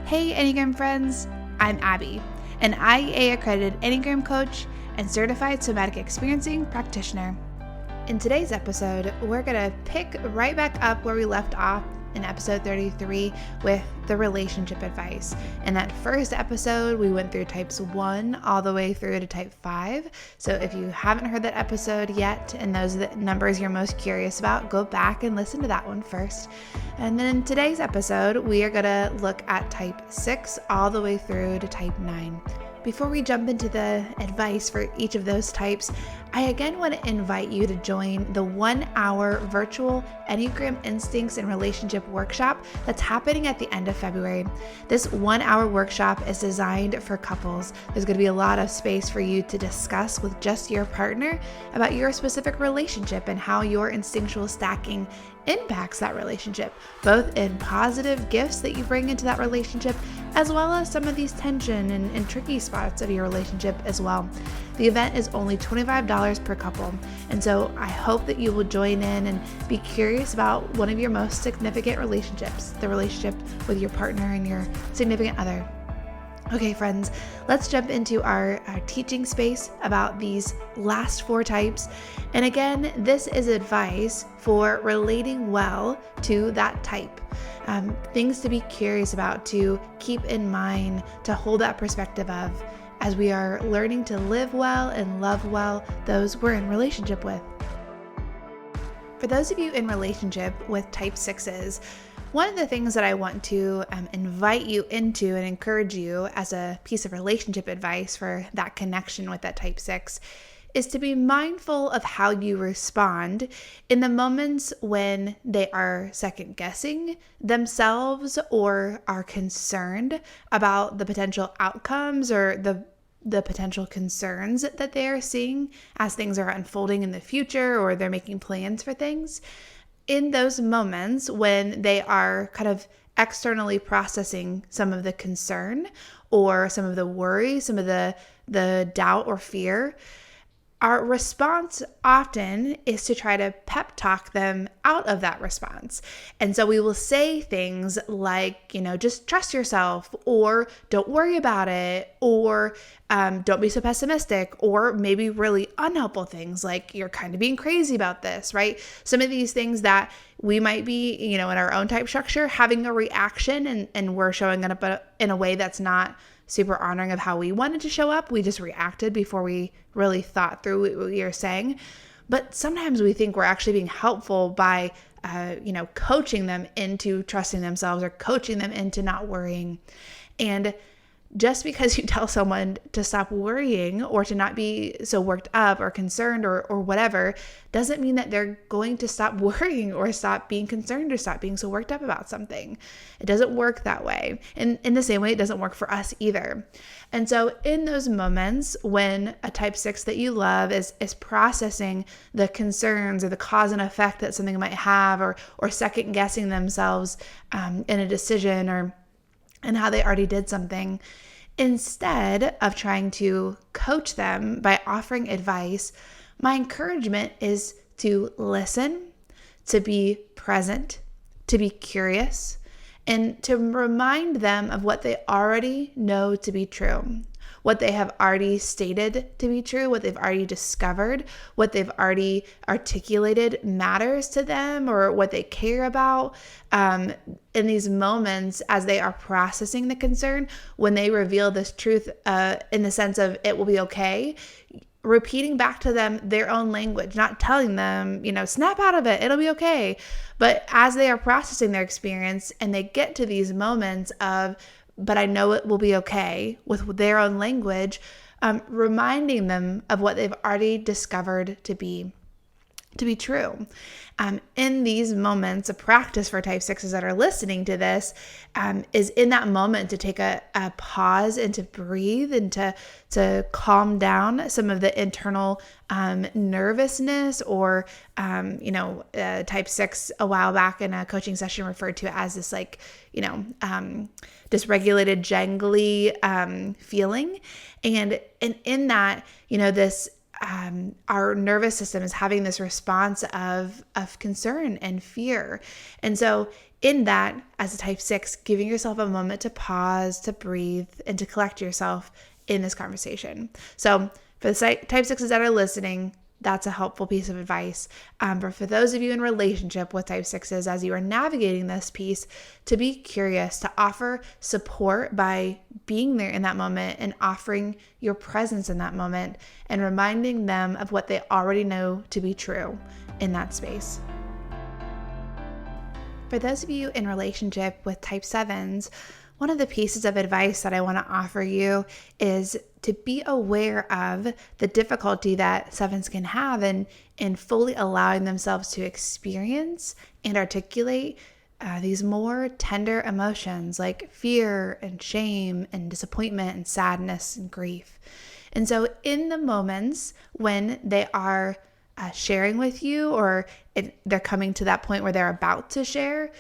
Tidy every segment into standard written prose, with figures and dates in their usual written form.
Hey Enneagram friends, I'm Abby, an IEA accredited Enneagram coach and certified somatic experiencing practitioner. In today's episode, we're going to pick right back up where we left off in episode 33 with the relationship advice. In that first episode, we went through types 1 all the way through to type 5. So if you haven't heard that episode yet and those are the numbers you're most curious about, go back and listen to that one first. And then in today's episode, we are going to look at type 6 all the way through to type 9. Before we jump into the advice for each of those types, I again want to invite you to join the 1-hour virtual Enneagram Instincts and Relationship Workshop that's happening at the end of February. This 1-hour workshop is designed for couples. There's going to be a lot of space for you to discuss with just your partner about your specific relationship and how your instinctual stacking impacts that relationship, both in positive gifts that you bring into that relationship, as well as some of these tension and tricky spots of your relationship as well. The event is only $25 per couple, and so I hope that you will join in and be curious about one of your most significant relationships, the relationship with your partner and your significant other. Okay, friends, let's jump into our teaching space about these last 4 types. And again, this is advice for relating well to that type. Things to be curious about, to keep in mind, to hold that perspective of as we are learning to live well and love well those we're in relationship with. For those of you in relationship with type 6s, one of the things that I want to invite you into and encourage you as a piece of relationship advice for that connection with that type 6 is to be mindful of how you respond in the moments when they are second guessing themselves or are concerned about the potential outcomes or the potential concerns that they are seeing as things are unfolding in the future or they're making plans for things. In those moments when they are kind of externally processing some of the concern or some of the worry, some of the doubt or fear, our response often is to try to pep talk them out of that response. And so we will say things like, just trust yourself, or don't worry about it, or don't be so pessimistic, or maybe really unhelpful things like you're kind of being crazy about this, right? Some of these things that we might be, in our own type structure, having a reaction and we're showing up in a way that's not super honoring of how we wanted to show up. We just reacted before we really thought through what we were saying. But sometimes we think we're actually being helpful by, coaching them into trusting themselves or coaching them into not worrying. And just because you tell someone to stop worrying or to not be so worked up or concerned or whatever doesn't mean that they're going to stop worrying or stop being concerned or stop being so worked up about something. It doesn't work that way. And in the same way, it doesn't work for us either. And so in those moments when a type 6 that you love is processing the concerns or the cause and effect that something might have or second guessing themselves in a decision and how they already did something, instead of trying to coach them by offering advice, my encouragement is to listen, to be present, to be curious, and to remind them of what they already know to be true, what they have already stated to be true, what they've already discovered, what they've already articulated matters to them or what they care about. In these moments as they are processing the concern, when they reveal this truth in the sense of it will be okay, repeating back to them their own language, not telling them, snap out of it, it'll be okay. But as they are processing their experience and they get to these moments of, but I know it will be okay, with their own language, reminding them of what they've already discovered to be true. In these moments, a practice for type 6s that are listening to this is in that moment to take a pause and to breathe and to calm down some of the internal nervousness or, type 6 a while back in a coaching session referred to as this dysregulated, jangly feeling. And in that, this our nervous system is having this response of concern and fear. And so in that, as a type 6, giving yourself a moment to pause, to breathe, and to collect yourself in this conversation. So for the type 6s that are listening, that's a helpful piece of advice. But for those of you in relationship with type 6s, as you are navigating this piece, to be curious, to offer support by being there in that moment and offering your presence in that moment and reminding them of what they already know to be true in that space. For those of you in relationship with type 7s, one of the pieces of advice that I want to offer you is to be aware of the difficulty that 7s can have in fully allowing themselves to experience and articulate these more tender emotions like fear and shame and disappointment and sadness and grief. And so in the moments when they are sharing with you, or they're coming to that point where they're about to share,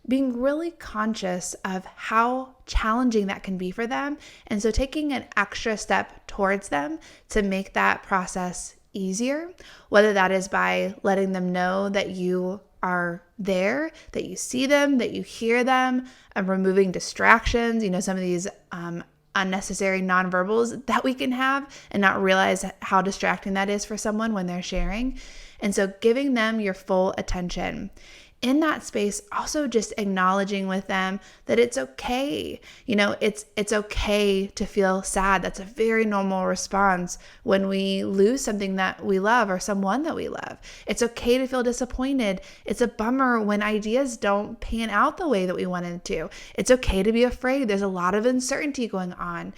being really conscious of how challenging that can be for them. And so taking an extra step towards them to make that process easier, whether that is by letting them know that you are there, that you see them, that you hear them, and removing distractions, some of these unnecessary nonverbals that we can have and not realize how distracting that is for someone when they're sharing. And so giving them your full attention. In that space, also just acknowledging with them that it's okay. It's okay to feel sad. That's a very normal response when we lose something that we love or someone that we love. It's okay to feel disappointed. It's a bummer when ideas don't pan out the way that we wanted to. It's okay to be afraid. There's a lot of uncertainty going on.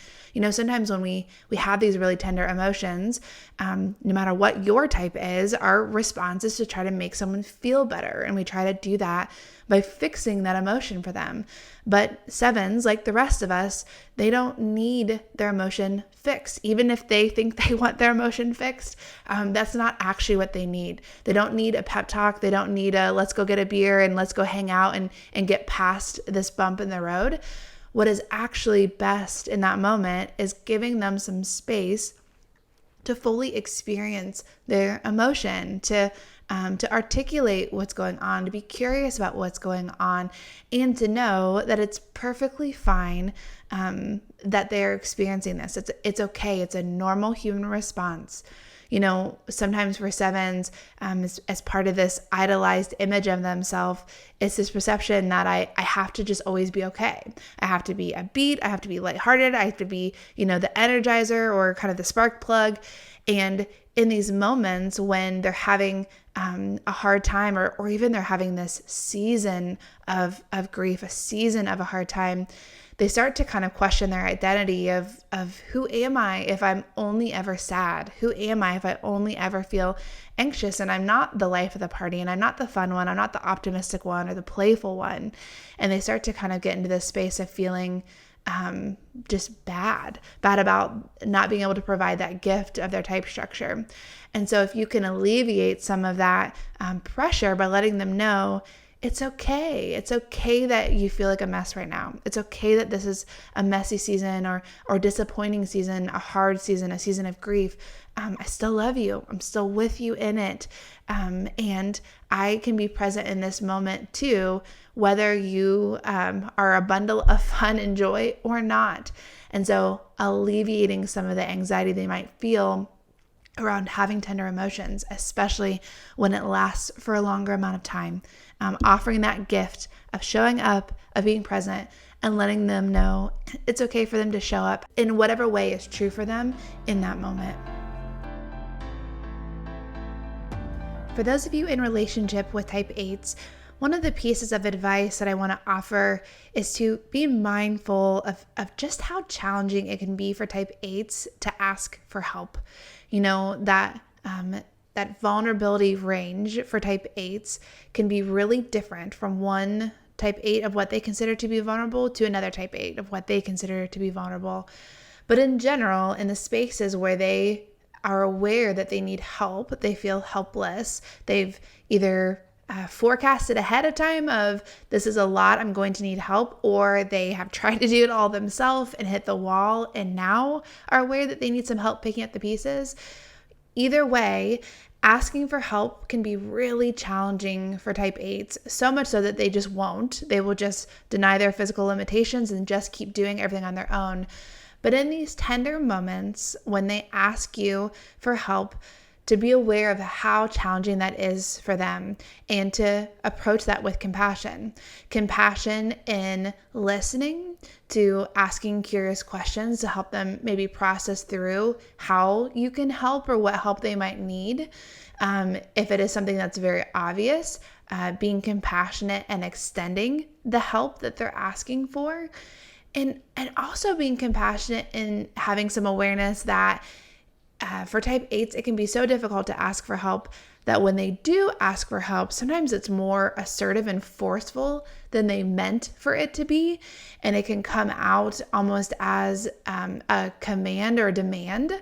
Sometimes when we have these really tender emotions, no matter what your type is, our response is to try to make someone feel better. And we try to do that by fixing that emotion for them. But 7s, like the rest of us, they don't need their emotion fixed. Even if they think they want their emotion fixed, that's not actually what they need. They don't need a pep talk. They don't need a let's go get a beer and let's go hang out and get past this bump in the road. What is actually best in that moment is giving them some space to fully experience their emotion, to articulate what's going on, to be curious about what's going on, and to know that it's perfectly fine that they're experiencing this. It's okay. It's a normal human response. Sometimes for 7s, as part of this idolized image of themselves, it's this perception that I have to just always be okay. I have to be upbeat. I have to be lighthearted. I have to be, the energizer or kind of the spark plug. And in these moments when they're having a hard time, or even they're having this season of grief, a season of a hard time, they start to kind of question their identity of who am I if I'm only ever sad? Who am I if I only ever feel anxious and I'm not the life of the party and I'm not the fun one, I'm not the optimistic one or the playful one? And they start to kind of get into this space of feeling just bad about not being able to provide that gift of their type structure. And so if you can alleviate some of that pressure by letting them know it's okay. It's okay that you feel like a mess right now. It's okay that this is a messy season or disappointing season, a hard season, a season of grief. I still love you. I'm still with you in it. And I can be present in this moment too, whether you are a bundle of fun and joy or not. And so alleviating some of the anxiety they might feel around having tender emotions, especially when it lasts for a longer amount of time. Offering that gift of showing up, of being present, and letting them know it's okay for them to show up in whatever way is true for them in that moment. For those of you in relationship with type 8s, one of the pieces of advice that I want to offer is to be mindful of just how challenging it can be for type 8s to ask for help. That vulnerability range for type 8s can be really different from one type 8 of what they consider to be vulnerable to another type 8 of what they consider to be vulnerable. But in general, in the spaces where they are aware that they need help, they feel helpless, they've either forecasted ahead of time of this is a lot, I'm going to need help, or they have tried to do it all themselves and hit the wall and now are aware that they need some help picking up the pieces. Either way, Asking for help can be really challenging for type 8s, so much so that they just won't. They will just deny their physical limitations and just keep doing everything on their own. But in these tender moments, when they ask you for help, to be aware of how challenging that is for them and to approach that with compassion. Compassion in listening, to asking curious questions to help them maybe process through how you can help or what help they might need. If it is something that's very obvious, being compassionate and extending the help that they're asking for. And also being compassionate in having some awareness that for type 8s, it can be so difficult to ask for help that when they do ask for help, sometimes it's more assertive and forceful than they meant for it to be. And it can come out almost as a command or a demand.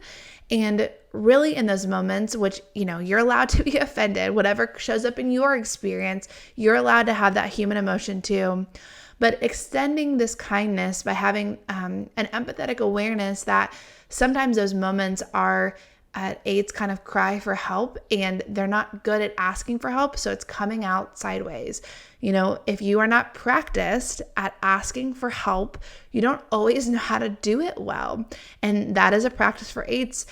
And really in those moments, which, you're allowed to be offended, whatever shows up in your experience, you're allowed to have that human emotion too. But extending this kindness by having an empathetic awareness that sometimes those moments are 8s kind of cry for help and they're not good at asking for help, so it's coming out sideways. If you are not practiced at asking for help, you don't always know how to do it well. And that is a practice for 8s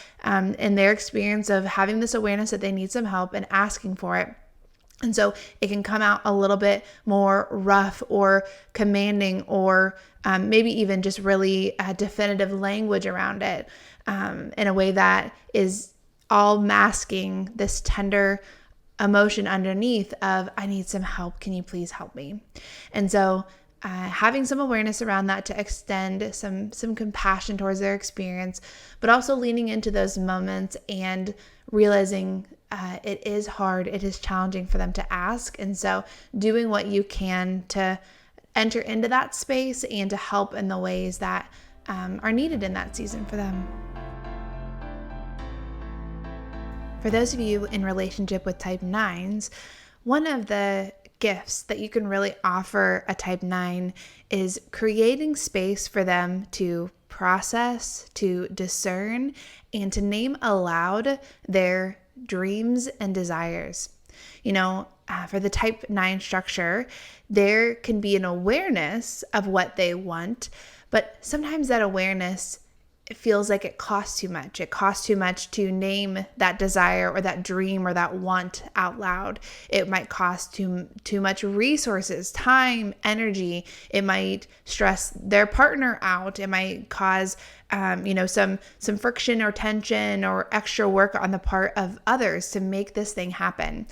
in their experience of having this awareness that they need some help and asking for it. And so it can come out a little bit more rough or commanding or maybe even just really definitive language around it in a way that is all masking this tender emotion underneath of, I need some help. Can you please help me? And so having some awareness around that to extend some compassion towards their experience, but also leaning into those moments and realizing it is hard, it is challenging for them to ask. And so doing what you can to enter into that space and to help in the ways that are needed in that season for them. For those of you in relationship with type 9s, one of the gifts that you can really offer a type 9 is creating space for them to process, to discern, and to name aloud their dreams and desires. For the type 9 structure, there can be an awareness of what they want, but sometimes that awareness, it feels like it costs too much. It costs too much to name that desire or that dream or that want out loud. It might cost too much resources, time, energy. It might stress their partner out. It might cause some friction or tension or extra work on the part of others to make this thing happen.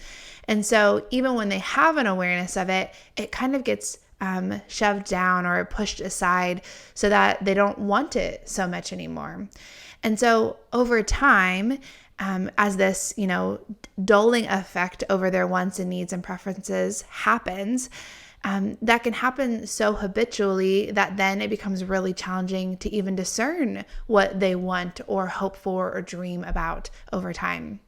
And so even when they have an awareness of it, it kind of gets shoved down or pushed aside so that they don't want it so much anymore. And so over time, as this, dulling effect over their wants and needs and preferences happens, that can happen so habitually that then it becomes really challenging to even discern what they want or hope for or dream about over time.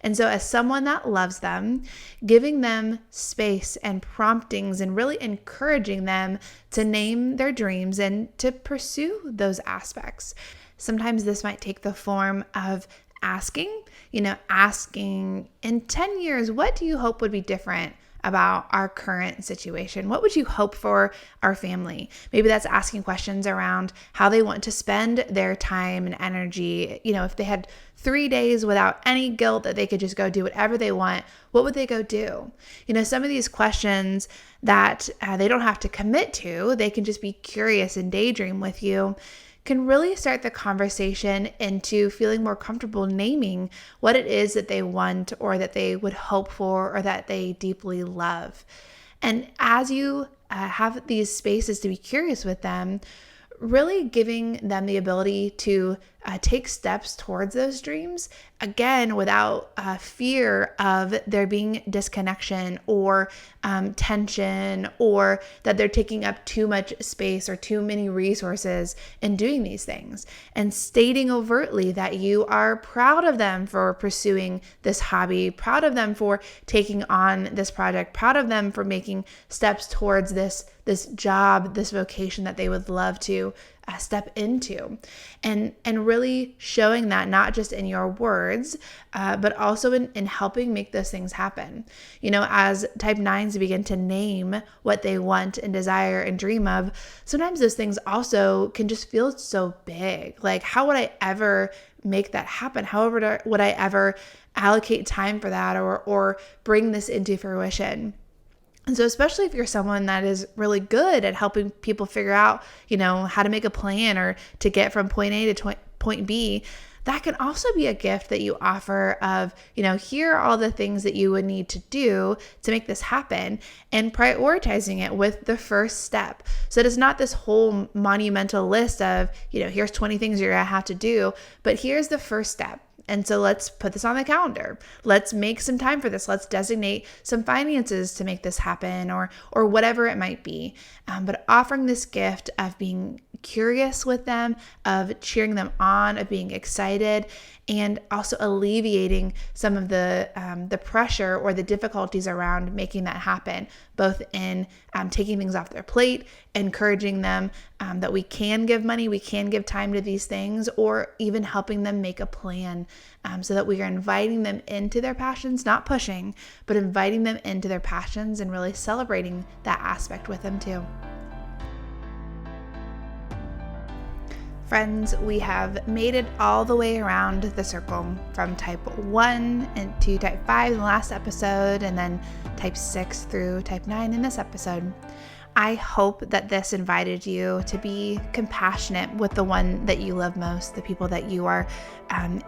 And so as someone that loves them, giving them space and promptings and really encouraging them to name their dreams and to pursue those aspects. Sometimes this might take the form of asking in 10 years, what do you hope would be different about our current situation? What would you hope for our family? Maybe that's asking questions around how they want to spend their time and energy. If they had 3 days without any guilt that they could just go do whatever they want, what would they go do? Some of these questions that they don't have to commit to, they can just be curious and daydream with you, can really start the conversation into feeling more comfortable naming what it is that they want or that they would hope for or that they deeply love. And as you have these spaces to be curious with them, really giving them the ability to take steps towards those dreams, again, without fear of there being disconnection or tension or that they're taking up too much space or too many resources in doing these things. And stating overtly that you are proud of them for pursuing this hobby, proud of them for taking on this project, proud of them for making steps towards this job, this vocation that they would love to step into, and really showing that not just in your words, but also in helping make those things happen. As type 9s begin to name what they want and desire and dream of, sometimes those things also can just feel so big. Like, how would I ever make that happen? However, would I ever allocate time for that or bring this into fruition? And so especially if you're someone that is really good at helping people figure out, how to make a plan or to get from point A to point B, that can also be a gift that you offer of, here are all the things that you would need to do to make this happen, and prioritizing it with the first step. So it is not this whole monumental list of, here's 20 things you're going to have to do, but here's the first step. And so let's put this on the calendar. Let's make some time for this. Let's designate some finances to make this happen, or whatever it might be. But offering this gift of being curious with them, of cheering them on, of being excited, and also alleviating some of the pressure or the difficulties around making that happen, both in taking things off their plate, encouraging them that we can give money, we can give time to these things, or even helping them make a plan so that we are inviting them into their passions, not pushing, but inviting them into their passions and really celebrating that aspect with them too. Friends, we have made it all the way around the circle from type 1 into type 5 in the last episode, and then type 6 through type 9 in this episode. I hope that this invited you to be compassionate with the one that you love most, the people that you are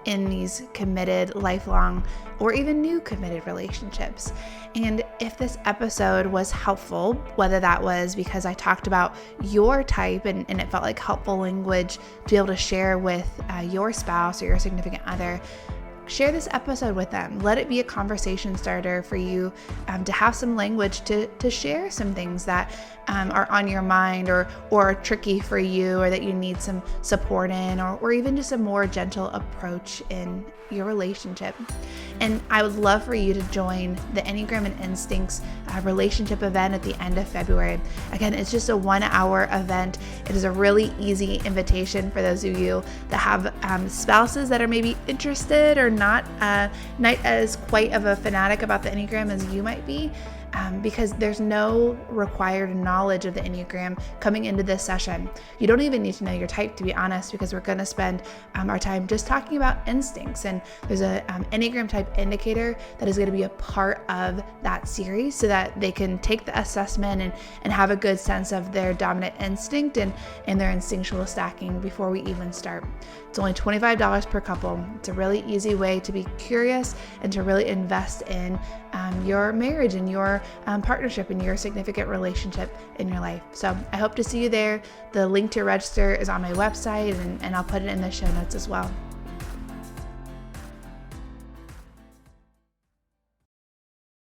in these committed, lifelong, or even new committed relationships. And if this episode was helpful, whether that was because I talked about your type and it felt like helpful language to be able to share with your spouse or your significant other, share this episode with them. Let it be a conversation starter for you to have some language to share some things that are on your mind or are tricky for you, or that you need some support in, or even just a more gentle approach in your relationship. And I would love for you to join the Enneagram and Instincts relationship event at the end of February. Again, it's just a 1-hour event. It is a really easy invitation for those of you that have spouses that are maybe interested or not as quite of a fanatic about the Enneagram as you might be. Because there's no required knowledge of the Enneagram coming into this session. You don't even need to know your type, to be honest, because we're going to spend our time just talking about instincts. And there's a Enneagram type indicator that is going to be a part of that series, so that they can take the assessment and have a good sense of their dominant instinct and their instinctual stacking before we even start. It's only $25 per couple. It's a really easy way to be curious and to really invest in your marriage and your partnership and your significant relationship in your life. So I hope to see you there. The link to register is on my website, and I'll put it in the show notes as well.